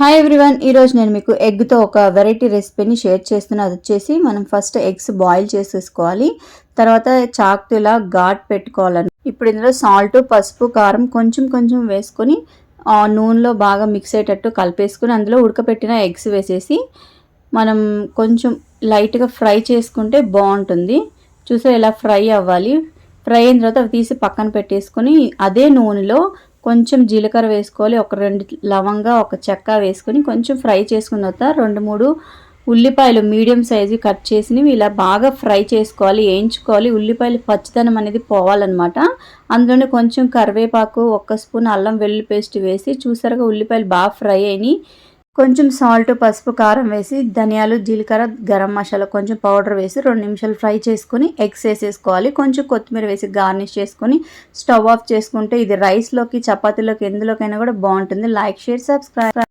Hi everyone, ఈరోజు నేను మీకు ఎగ్తో ఒక వెరైటీ రెసిపీని షేర్ చేస్తున్నా. అది వచ్చేసి మనం ఫస్ట్ ఎగ్స్ బాయిల్ చేసేసుకోవాలి. తర్వాత చాకుతో ఇలా ఘాట్ పెట్టుకోవాలని. ఇప్పుడు ఇందులో సాల్ట్, పసుపు, కారం కొంచెం కొంచెం వేసుకొని నూనెలో బాగా మిక్స్ అయ్యేటట్టు కలిపేసుకుని అందులో ఉడకపెట్టిన ఎగ్స్ వేసేసి మనం కొంచెం లైట్గా ఫ్రై చేసుకుంటే బాగుంటుంది. చూసే ఇలా ఫ్రై అవ్వాలి. ఫ్రై అయిన తర్వాత అవి తీసి పక్కన పెట్టేసుకొని అదే నూనెలో కొంచెం జీలకర్ర వేసుకోవాలి. ఒక 2 లవంగా, ఒక చెక్క వేసుకొని కొంచెం ఫ్రై చేసుకున్న తర్వాత 2-3 ఉల్లిపాయలు మీడియం సైజు కట్ చేసినవి ఇలా బాగా ఫ్రై చేసుకోవాలి, వేయించుకోవాలి. ఉల్లిపాయలు పచ్చిదనం అనేది పోవాలన్నమాట. అందులోనే కొంచెం కరివేపాకు, 1 స్పూన్ అల్లం వెల్లుల్లి పేస్ట్ వేసి చూసారుగా ఉల్లిపాయలు బాగా ఫ్రై అయినాయి. కొంచెం సాల్ట్, పసుపు, కారం వేసి ధనియాలు, జీలకర్ర, గరం మసాలా కొంచెం పౌడర్ వేసి 2 నిమిషాలు ఫ్రై చేసుకొని ఎగ్స్ వేసేసుకోవాలి. కొంచెం కొత్తిమీర వేసి గార్నిష్ చేసుకొని స్టవ్ ఆఫ్ చేసుకుంటే ఇది రైస్లోకి, చపాతీలోకి ఎందులోకైనా కూడా బాగుంటుంది. Like, share, subscribe.